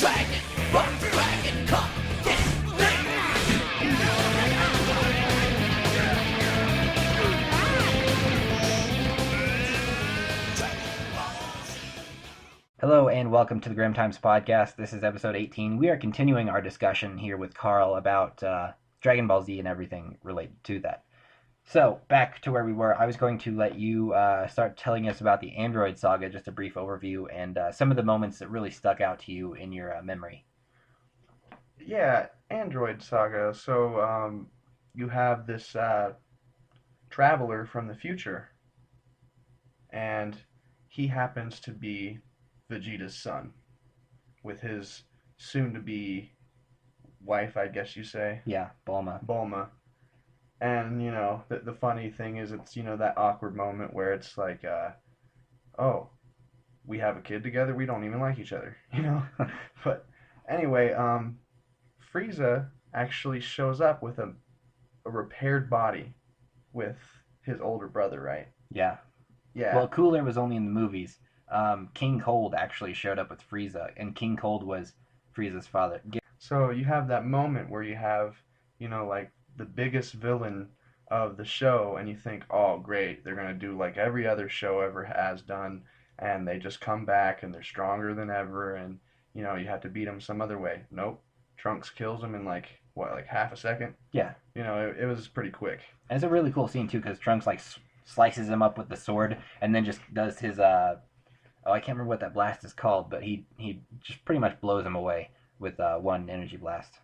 Hello and welcome to the Grimm Times podcast. This is episode 18. We are continuing our discussion here with Carl about Dragon Ball Z and everything related to that. So, back to where we were, I was going to let you start telling us about the Android Saga, just a brief overview, and some of the moments that really stuck out to you in your memory. Yeah, Android Saga. So, you have this traveler from the future, and he happens to be Vegeta's son, with his soon-to-be wife, I guess you say. Yeah, Bulma. Bulma. And, the funny thing is it's, that awkward moment where it's like, oh, we have a kid together, we don't even like each other, But anyway, Frieza actually shows up with a repaired body with his older brother, right? Yeah. Yeah. Well, Cooler was only in the movies. King Cold actually showed up with Frieza, and King Cold was Frieza's father. So you have that moment where you have, like the biggest villain of the show, and you think, oh, great, they're going to do like every other show ever has done, and they just come back and they're stronger than ever, and, you have to beat them some other way. Nope. Trunks kills him in like half a second? Yeah. It was pretty quick. And it's a really cool scene, too, because Trunks, slices him up with the sword, and then just does his, I can't remember what that blast is called, but he just pretty much blows him away with one energy blast.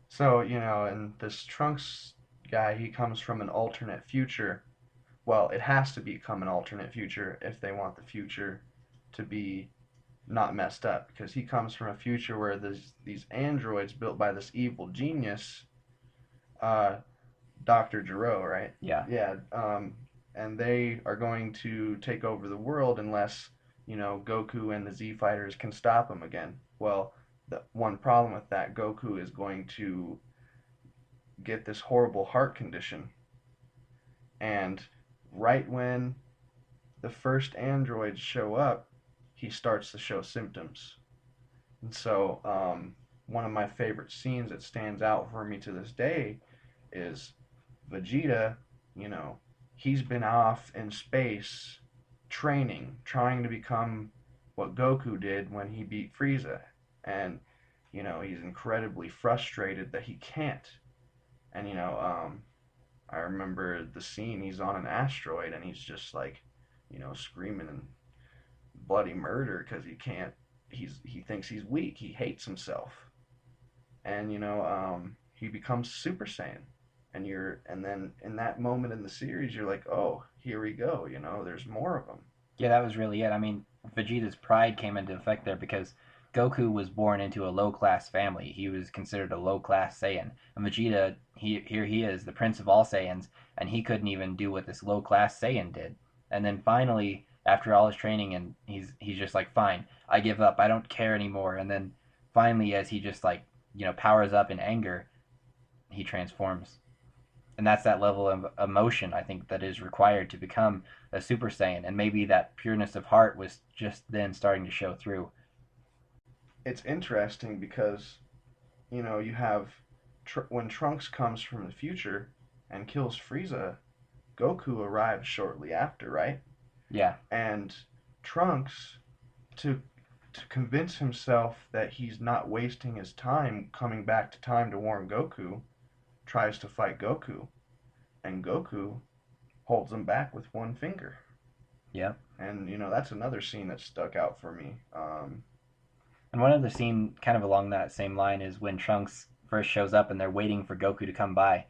So, and this Trunks guy, he comes from an alternate future. Well, it has to become an alternate future if they want the future to be not messed up, because he comes from a future where these androids built by this evil genius, Dr. Gero, right? Yeah. Yeah, and they are going to take over the world unless, Goku and the Z Fighters can stop them again. Well, the one problem with that, Goku is going to get this horrible heart condition. And right when the first androids show up, he starts to show symptoms. And so, one of my favorite scenes that stands out for me to this day is Vegeta, he's been off in space training, trying to become what Goku did when he beat Frieza. And, he's incredibly frustrated that he can't. And, I remember the scene, he's on an asteroid and he's just like, screaming and bloody murder because he can't, he thinks he's weak, he hates himself. And, he becomes Super Saiyan. And then in that moment in the series, you're like, oh, here we go, there's more of them. Yeah, that was really it. I mean, Vegeta's pride came into effect there because Goku was born into a low-class family. He was considered a low-class Saiyan. And Vegeta, here he is, the prince of all Saiyans, and he couldn't even do what this low-class Saiyan did. And then finally, after all his training, and he's just like, fine, I give up, I don't care anymore. And then finally, as he just powers up in anger, he transforms. And that's that level of emotion, I think, that is required to become a Super Saiyan. And maybe that pureness of heart was just then starting to show through. It's interesting because, you have, when Trunks comes from the future and kills Frieza, Goku arrives shortly after, right? Yeah. And Trunks, to convince himself that he's not wasting his time coming back to time to warn Goku, tries to fight Goku, and Goku holds him back with one finger. Yeah. And, that's another scene that stuck out for me. And one other scene kind of along that same line is when Trunks first shows up and they're waiting for Goku to come by,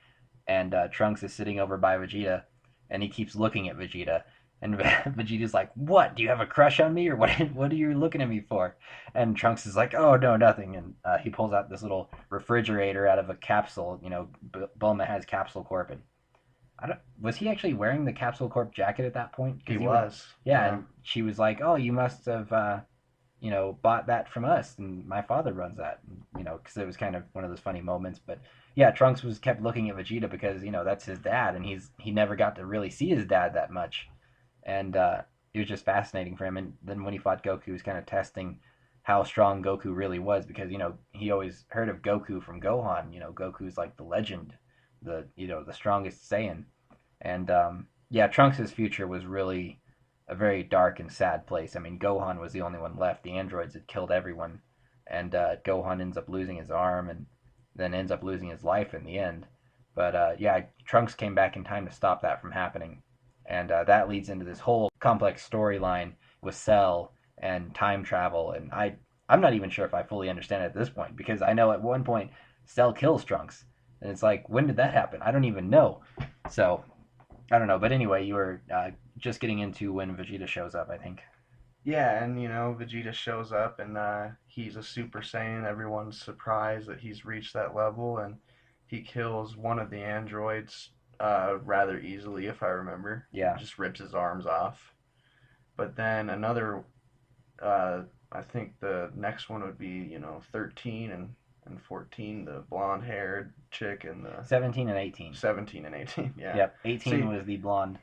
and Trunks is sitting over by Vegeta, and he keeps looking at Vegeta, and Vegeta's like, what, do you have a crush on me, or what are you looking at me for? And Trunks is like, oh, no, nothing, and he pulls out this little refrigerator out of a capsule. Bulma has Capsule Corp, and was he actually wearing the Capsule Corp jacket at that point? He was. Yeah, and she was like, oh, you must have, bought that from us, and my father runs that, because it was kind of one of those funny moments. But yeah, Trunks kept looking at Vegeta because, that's his dad, and he never got to really see his dad that much. And it was just fascinating for him. And then when he fought Goku, he was kind of testing how strong Goku really was, because he always heard of Goku from Gohan. Goku's like the legend, the strongest Saiyan. And yeah, Trunks' future was really a very dark and sad place. I mean, Gohan was the only one left. The androids had killed everyone, and Gohan ends up losing his arm, and then ends up losing his life in the end. But yeah, Trunks came back in time to stop that from happening, and that leads into this whole complex storyline with Cell and time travel. And I'm not even sure if I fully understand it at this point, because I know at one point Cell kills Trunks, and it's like, when did that happen? I don't even know. So I don't know. But anyway, you were just getting into when Vegeta shows up, I think. Yeah, and Vegeta shows up and he's a Super Saiyan. Everyone's surprised that he's reached that level, and he kills one of the androids rather easily, if I remember. Yeah. Just rips his arms off. But then another, I think the next one would be 13 and 14, the blonde haired chick, and the 17 and 18. 17 and 18. Yeah. Yep. 18 See, was the blonde.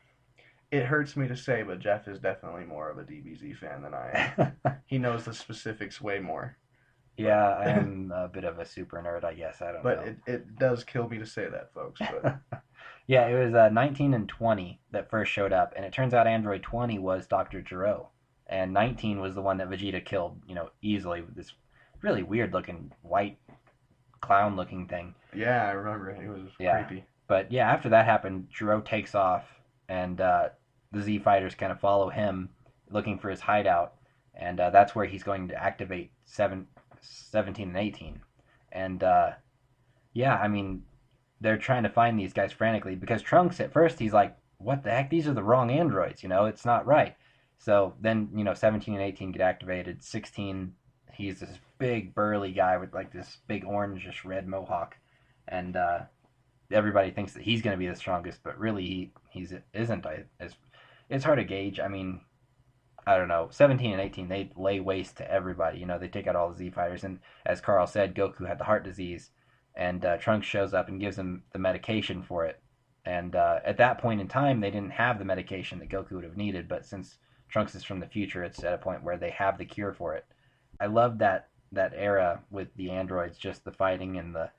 it hurts me to say, but Jeff is definitely more of a DBZ fan than I am. He knows the specifics way more. Yeah, I am a bit of a super nerd, I guess. I don't But know. it does kill me to say that, folks. But Yeah, it was 19 and 20 that first showed up, and it turns out Android 20 was Dr. Gero, and 19 was the one that Vegeta killed, easily, with this really weird looking white clown looking thing. yeah, I remember it. It was Yeah. creepy. But yeah, after that happened, Gero takes off, and the Z fighters kind of follow him, looking for his hideout, and that's where he's going to activate 17 and 18. And yeah, I mean, they're trying to find these guys frantically, because Trunks at first he's like, "What the heck? These are the wrong androids. It's not right." So then 17 and 18 get activated. 16, he's this big burly guy with like this big orangish red mohawk, and everybody thinks that he's going to be the strongest, but really he's isn't. It's hard to gauge. I mean, I don't know. 17 and 18, they lay waste to everybody. They take out all the Z fighters, and as Carl said, Goku had the heart disease, and Trunks shows up and gives him the medication for it. And at that point in time, they didn't have the medication that Goku would have needed, but since Trunks is from the future, it's at a point where they have the cure for it. I love that era with the androids, just the fighting and the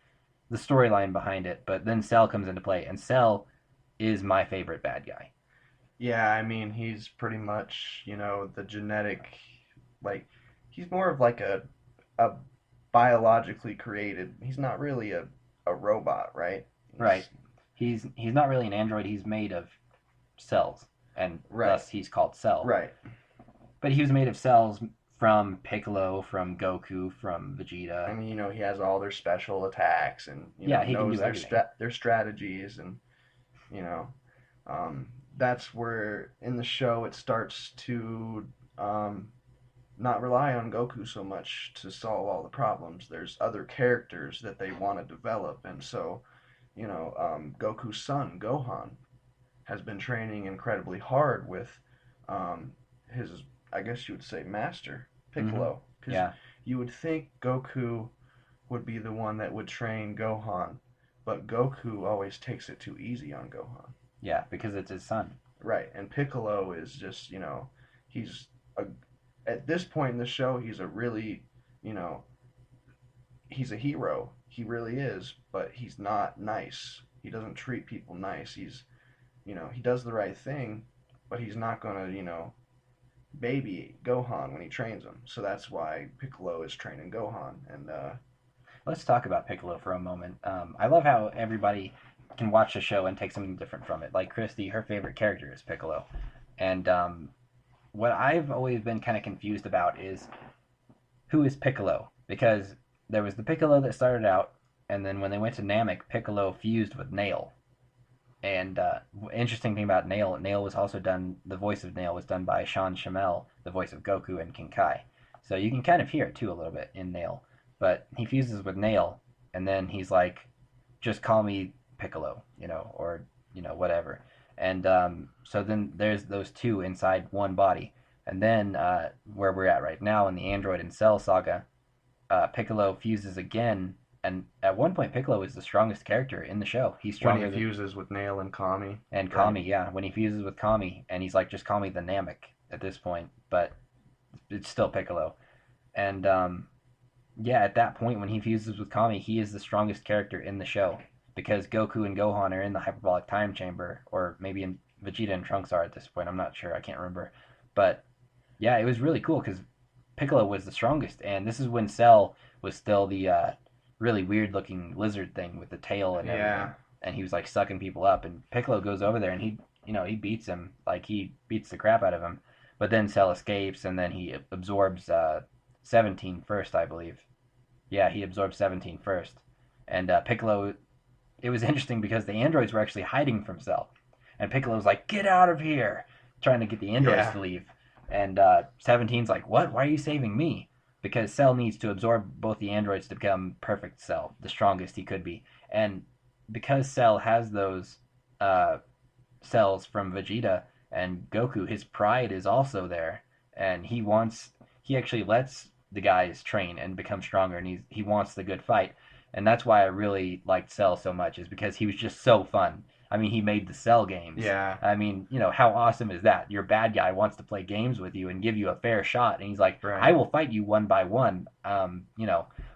storyline behind it. But then Cell comes into play, and Cell is my favorite bad guy. Yeah, I mean, he's pretty much, the genetic, like, he's more of like a biologically created. He's not really a robot, right? Right. He's not really an android. He's made of cells, and Right, thus he's called Cell. right. But he was made of cells from Piccolo, from Goku, from Vegeta. I mean, he has all their special attacks, and Yeah, he can knows do everything. their strategies, and you know, that's where in the show it starts to not rely on Goku so much to solve all the problems. There's other characters that they want to develop, and so Goku's son Gohan has been training incredibly hard with his, I guess you would say, master Mm-hmm. Piccolo, because Yeah. you would think Goku would be the one that would train Gohan, but Goku always takes it too easy on Gohan. Yeah, because it's his son. Right, and Piccolo is just, he's a, at this point in the show, he's a really, you know, he's a hero. He really is, but he's not nice. He doesn't treat people nice. He does the right thing, but he's not gonna, baby Gohan when he trains him. So that's why Piccolo is training Gohan, and Let's talk about Piccolo for a moment. I love how everybody can watch the show and take something different from it. Like Christy, her favorite character is Piccolo. And what I've always been kind of confused about is, who is Piccolo? Because there was the Piccolo that started out, and then when they went to Namek, Piccolo fused with Nail. And interesting thing about Nail, Nail was also done. The voice of Nail was done by Sean Shamel, the voice of Goku and King Kai. So you can kind of hear it too a little bit in Nail. But he fuses with Nail, and then he's like, "Just call me Piccolo," or whatever. And so then there's those two inside one body. And then where we're at right now in the Android and Cell saga, Piccolo fuses again, and at one point Piccolo is the strongest character in the show. He's when stronger he fuses with Nail and Kami, and right? Kami, yeah, when he fuses with Kami, and he's like, "Just call me the Namek" at this point, but it's still Piccolo. And yeah, at that point when he fuses with Kami, he is the strongest character in the show because Goku and Gohan are in the hyperbolic time chamber, or maybe in Vegeta and Trunks are at this point. I'm not sure. I can't remember. But yeah, it was really cool because Piccolo was the strongest, and this is when Cell was still the really weird looking lizard thing with the tail and everything, Yeah. and he was like sucking people up. And Piccolo goes over there and he beats him, like he beats the crap out of him. But then Cell escapes, and then he absorbs 17 first, I believe. Yeah, he absorbed 17 first. And Piccolo, it was interesting because the androids were actually hiding from Cell. And Piccolo's like, get out of here, trying to get the androids Yeah. to leave. And 17's like, what? Why are you saving me? Because Cell needs to absorb both the androids to become perfect Cell, the strongest he could be. And because Cell has those uh, cells from Vegeta and Goku, his pride is also there. And he actually lets the guys train and become stronger, and he wants the good fight. And that's why I really liked Cell so much, is because he was just so fun. I mean, he made the Cell games. Yeah. I mean, how awesome is that? Your bad guy wants to play games with you and give you a fair shot, and he's like, I Right. will fight you one by one,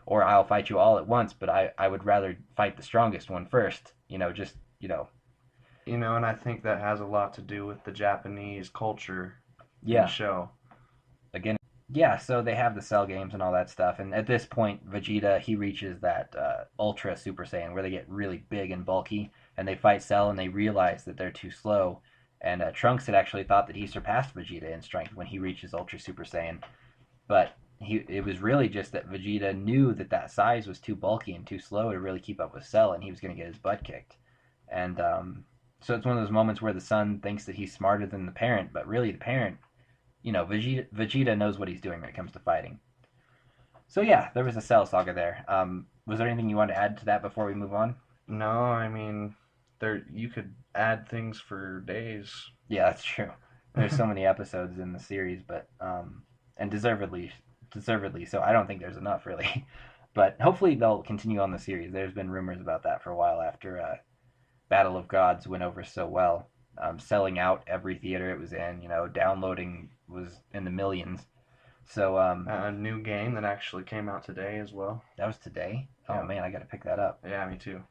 or I'll fight you all at once, but I would rather fight the strongest one first. And I think that has a lot to do with the Japanese culture in the Yeah. show. Again, yeah, so they have the Cell games and all that stuff, and at this point Vegeta, he reaches that ultra super saiyan where they get really big and bulky, and they fight Cell, and they realize that they're too slow. And Trunks had actually thought that he surpassed Vegeta in strength when he reaches ultra super saiyan, but it was really just that Vegeta knew that that size was too bulky and too slow to really keep up with Cell, and he was going to get his butt kicked. And so it's one of those moments where the son thinks that he's smarter than the parent, but really the parent, Vegeta knows what he's doing when it comes to fighting. So yeah, there was a Cell Saga there. Was there anything you want to add to that before we move on? No, I mean, there you could add things for days. Yeah, that's true. There's so many episodes in the series, but and deservedly so. I don't think there's enough really, but hopefully they'll continue on the series. There's been rumors about that for a while after Battle of Gods went over so well, selling out every theater it was in. Downloading was in the millions. So A new game that actually came out today as well. that was today. Oh Yeah. man, I got to pick that up. Yeah, me too.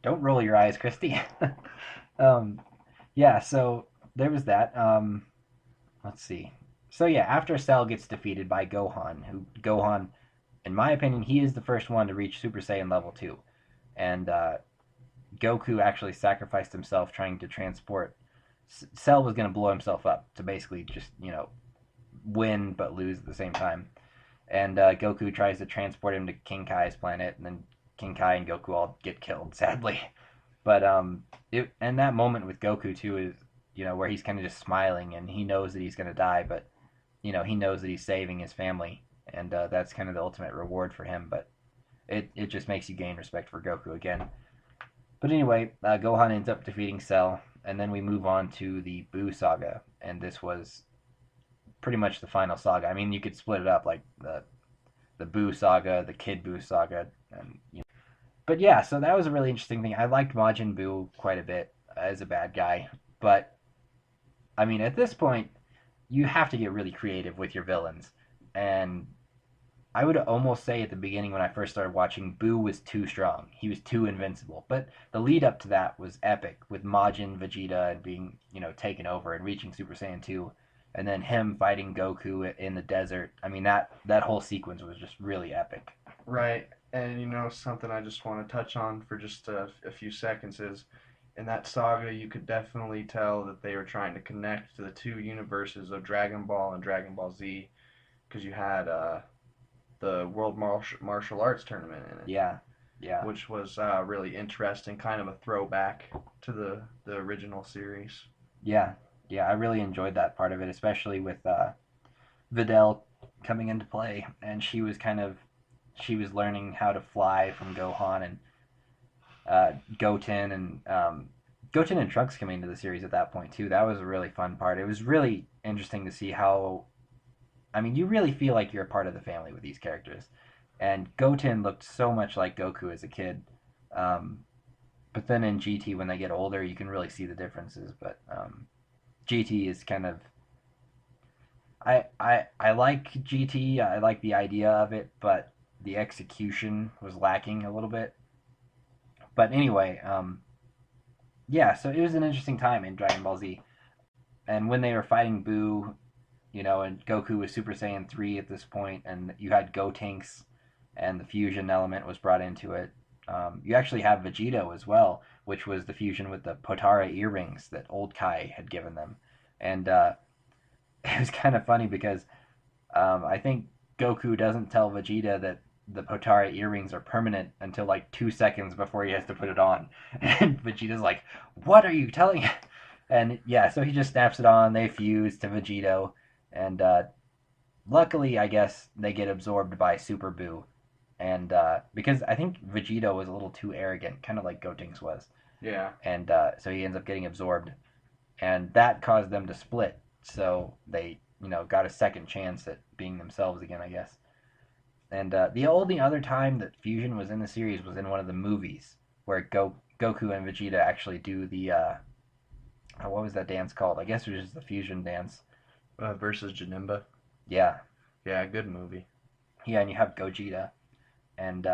Don't roll your eyes, Christy. um, yeah, so there was that. Let's see. So yeah, after Cell gets defeated by Gohan, in my opinion, he is the first one to reach Super Saiyan level 2, and Goku actually sacrificed himself trying to transport. Cell was going to blow himself up to basically just win but lose at the same time. And Goku tries to transport him to King Kai's planet, and then King Kai and Goku all get killed, sadly. But and that moment with Goku too is where he's kind of just smiling, and he knows that he's gonna die, but he knows that he's saving his family, and that's kind of the ultimate reward for him. But it just makes you gain respect for Goku again. But anyway, Gohan ends up defeating Cell, and then we move on to the Buu saga, and this was pretty much the final saga. I mean, you could split it up like the Buu saga, the Kid Buu saga, and But yeah, so that was a really interesting thing. I liked Majin Buu quite a bit as a bad guy, but I mean, at this point, you have to get really creative with your villains, and I would almost say at the beginning when I first started watching, Buu was too strong. He was too invincible. But the lead up to that was epic with Majin Vegeta and being, taken over and reaching Super Saiyan 2, and then him fighting Goku in the desert. I mean, that whole sequence was just really epic. Right. And something I just want to touch on for just a few seconds is in that saga, you could definitely tell that they were trying to connect to the two universes of Dragon Ball and Dragon Ball Z because you had the World Martial Arts Tournament in it, Yeah, yeah, which was really interesting, kind of a throwback to the original series. yeah, yeah. I really enjoyed that part of it, especially with Videl coming into play, and she was learning how to fly from Gohan, and Goten and Trunks coming into the series at that point too. That was a really fun part. It was really interesting to see how. I mean, you really feel like you're a part of the family with these characters, and Goten looked so much like Goku as a kid. Um, but then in GT, when they get older, you can really see the differences. But GT is kind of I like GT. I like the idea of it, but the execution was lacking a little bit. But anyway, yeah. So it was an interesting time in Dragon Ball Z, and when they were fighting Buu, and Goku was Super Saiyan 3 at this point, and you had Gotenks, and the fusion element was brought into it. You actually have Vegito as well, which was the fusion with the Potara earrings that Old Kai had given them. And it was kind of funny because I think Goku doesn't tell Vegeta that the Potara earrings are permanent until like 2 seconds before he has to put it on. And Vegeta's like, "What are you telling?" And yeah, so he just snaps it on. They fuse to Vegito, and luckily, I guess they get absorbed by Super Buu, and because I think Vegito was a little too arrogant, kind of like Gotenks was, Yeah. and so he ends up getting absorbed, and that caused them to split. So they, got a second chance at being themselves again, I guess. And the only other time that fusion was in the series was in one of the movies where Goku and Vegeta actually do the what was that dance called? I guess it was just the fusion dance. Versus Janemba. Yeah, Yeah, good movie. yeah, and you have Gogeta, and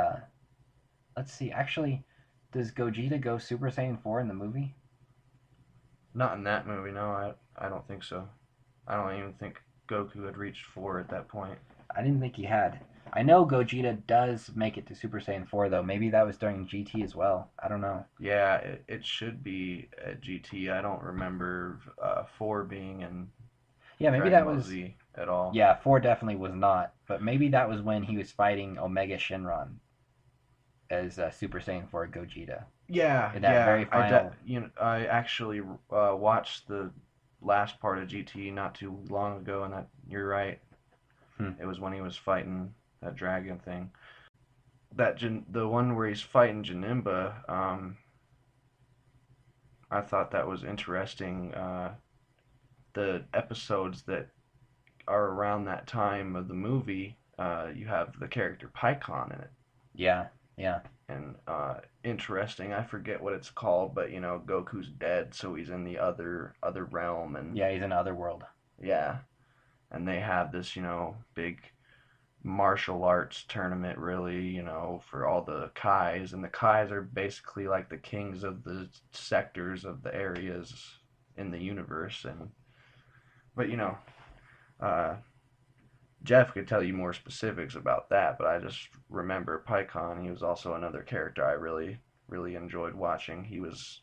let's see. Actually, does Gogeta go Super Saiyan 4 in the movie? Not in that movie, no. I don't think so. I don't even think Goku had reached 4 at that point. I didn't think he had. I know Gogeta does make it to Super Saiyan 4 though. Maybe that was during GT as well. I don't know. Yeah, it should be at GT. I don't remember 4 being in Yeah, maybe Dragon that Ball was. Z at all. Yeah, 4 definitely was not. But maybe that was when he was fighting Omega Shenron as Super Saiyan 4 Gogeta Yeah, in that yeah. very final. I actually watched the last part of GT not too long ago, and that you're right. Hmm. It was when he was fighting that dragon thing. The one where he's fighting Janemba. I thought that was interesting. The episodes that are around that time of the movie, you have the character Pycon in it, Yeah, yeah, and interesting. I forget what it's called, but Goku's dead, so he's in the other realm, and yeah. He's in Otherworld. yeah, and they have this big martial arts tournament, really, for all the Kais, and the Kais are basically like the kings of the sectors of the areas in the universe, and but uh, Jeff could tell you more specifics about that, but I just remember Pycon. He was also another character I really, really enjoyed watching. He was,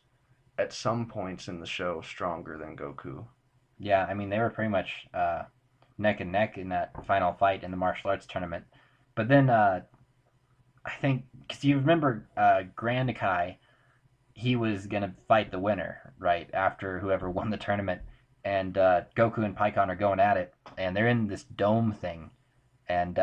at some points in the show, stronger than Goku. Yeah, I mean they were pretty much neck and neck in that final fight in the martial arts tournament. But then I think because you remember Grand Kai, he was gonna fight the winner right after whoever won the tournament, and Goku and Pycon are going at it, and they're in this dome thing, and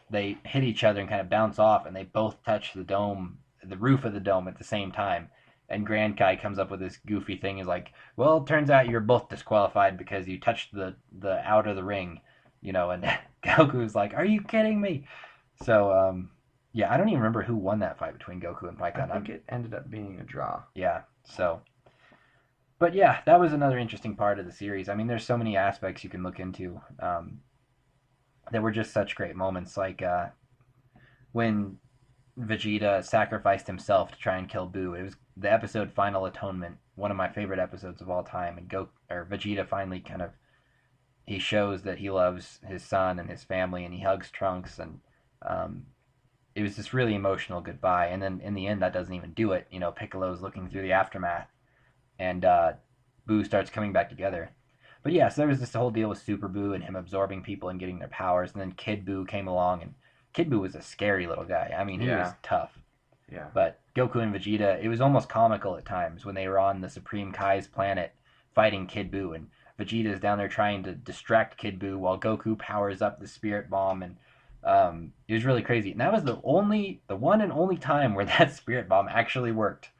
they hit each other and kind of bounce off, and they both touch the dome, the roof of the dome at the same time. And Grand Kai comes up with this goofy thing. He's like, "Well, it turns out you're both disqualified because you touched the out of the ring, And Goku's like, "Are you kidding me?" So yeah, I don't even remember who won that fight between Goku and I Python. think it ended up being a draw. Yeah, so but yeah, that was another interesting part of the series. I mean, there's so many aspects you can look into. There were just such great moments, like when Vegeta sacrificed himself to try and kill Buu. It was the episode Final Atonement, one of my favorite episodes of all time. And Vegeta finally kind of he shows that he loves his son and his family, and he hugs Trunks, and um, it was this really emotional goodbye. And then in the end, that doesn't even do it. Piccolo's looking through the aftermath, and Buu starts coming back together. But yeah, so there was this whole deal with Super Buu and him absorbing people and getting their powers, and then Kid Buu came along, and Kid Buu was a scary little guy. I mean, he was Yeah, tough. yeah, But Goku and Vegeta, it was almost comical at times when they were on the Supreme Kai's planet fighting Kid Buu, and Vegeta's down there trying to distract Kid Buu while Goku powers up the Spirit Bomb, and it was really crazy. And that was the one and only time where that Spirit Bomb actually worked.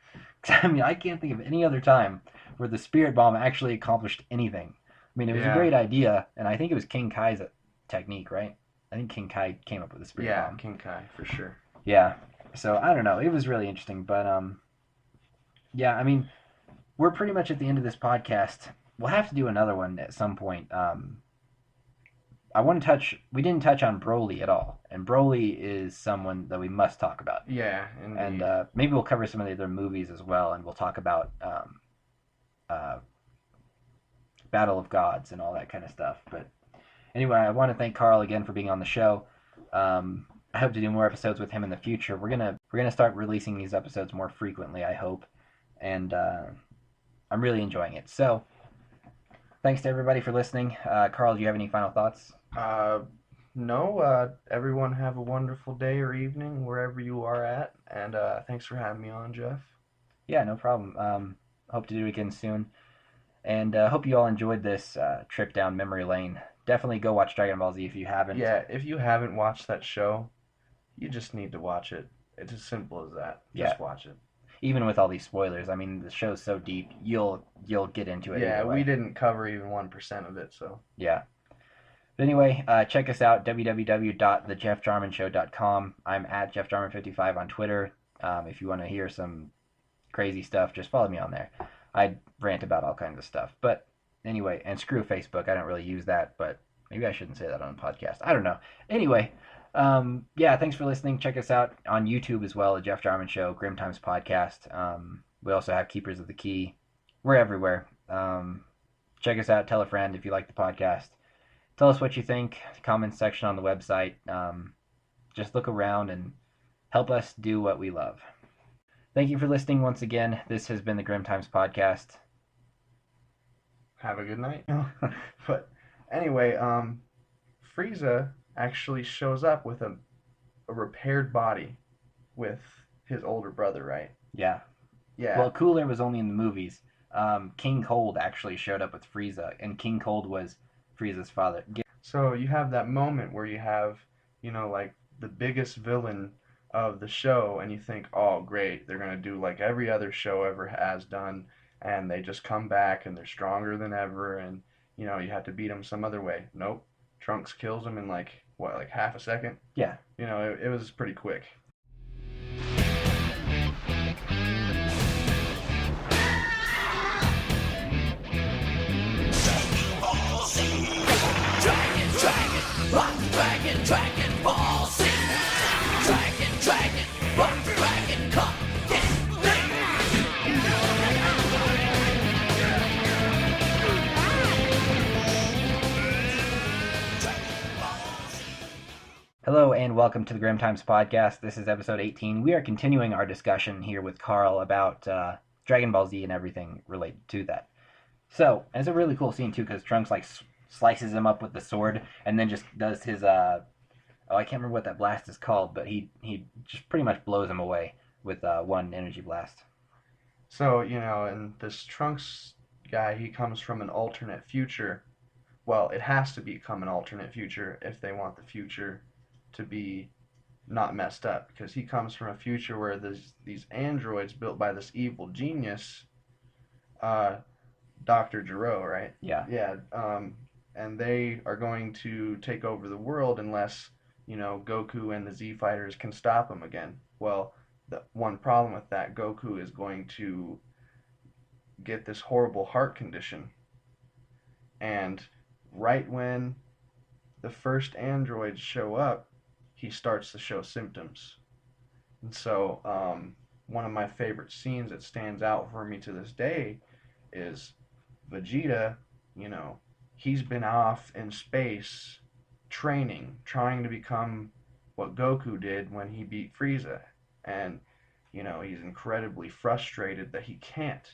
I mean, I can't think of any other time where the Spirit Bomb actually accomplished anything. I mean, it was a yeah, great idea, and I think it was King Kai's technique, right? I think King Kai came up with the Spirit yeah. Bomb. King Kai for sure. Yeah. So I don't know. It was really interesting, but yeah. I mean, we're pretty much at the end of this podcast. We'll have to do another one at some point. I want to touch. We didn't touch on Broly at all, and Broly is someone that we must talk about. Yeah, And indeed. maybe we'll cover some of the other movies as well, and we'll talk about uh, Battle of Gods and all that kind of stuff. But anyway, I want to thank Carl again for being on the show. I hope to do more episodes with him in the future. We're gonna start releasing these episodes more frequently, I hope, and I'm really enjoying it. So thanks to everybody for listening. Carl, do you have any final thoughts? Uh, no, everyone have a wonderful day or evening wherever you are at, and thanks for having me on, Jeff. Yeah, no problem. Hope to do it again soon. And hope you all enjoyed this trip down memory lane. Definitely go watch Dragon Ball Z if you haven't. Yeah, if you haven't watched that show, you just need to watch it. It's as simple as that. Yeah, Just watch it. even with all these spoilers, I mean the show's so deep, you'll get into it Yeah, either we way. didn't cover even 1% of it, so. Yeah. But anyway, check us out www.thejeffjarmanshow.com. I'm at jeffjarman55 on Twitter. If you want to hear some crazy stuff, just follow me on there. I rant about all kinds of stuff. But anyway, and screw Facebook. I don't really use that, but maybe I shouldn't say that on a podcast. I don't know. Anyway, yeah, thanks for listening. Check us out on YouTube as well, The Jeff Jarman Show, Grim Times Podcast. We also have Keepers of the Key. We're everywhere. Check us out. Tell a friend if you like the podcast. Tell us what you think. Comment section on the website. Just look around and help us do what we love. Thank you for listening once again. This has been the Grim Times Podcast. Have a good night. But anyway, Frieza actually shows up with a repaired body with his older brother, right? Yeah. Yeah. Well, Cooler was only in the movies. King Cold actually showed up with Frieza, and King Cold was Frieza's father. So you have that moment where you have, like the biggest villain of the show, and you think, oh, great, they're going to do like every other show ever has done, and they just come back and they're stronger than ever, and, you have to beat them some other way. Nope. Trunks kills him in like, what, like half a second? Yeah. It was pretty quick. Dragon Ball Z. Dragon, rock dragon, come get Hello and welcome to the Grim Times Podcast. This is episode 18. We are continuing our discussion here with Carl about Dragon Ball Z and everything related to that. So, and it's a really cool scene too because Trunks like slices him up with the sword and then just does his I can't remember what that blast is called, but he just pretty much blows him away with one energy blast. So, and this Trunks guy, he comes from an alternate future. Well, it has to become an alternate future if they want the future to be not messed up, because he comes from a future where there's these androids built by this evil genius, Dr. Gero, right? Yeah. Yeah, and they are going to take over the world unless, Goku and the Z Fighters can stop them again. Well, the one problem with that, Goku is going to get this horrible heart condition. And right when the first androids show up, he starts to show symptoms. And so, one of my favorite scenes that stands out for me to this day is Vegeta, he's been off in space training, trying to become what Goku did when he beat Frieza. And, he's incredibly frustrated that he can't.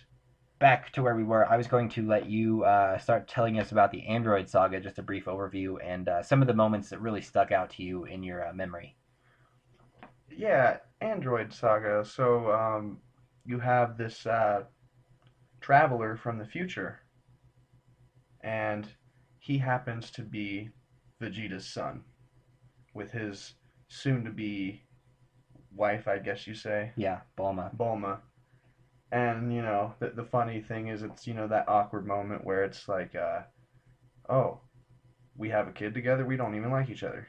Back to where we were, I was going to let you start telling us about the Android Saga, just a brief overview, and some of the moments that really stuck out to you in your memory. Yeah, Android Saga. So, you have this traveler from the future, and he happens to be Vegeta's son, with his soon-to-be wife, I guess you say. Yeah, Bulma. Bulma. And, the funny thing is it's, that awkward moment where it's like, oh, we have a kid together, we don't even like each other.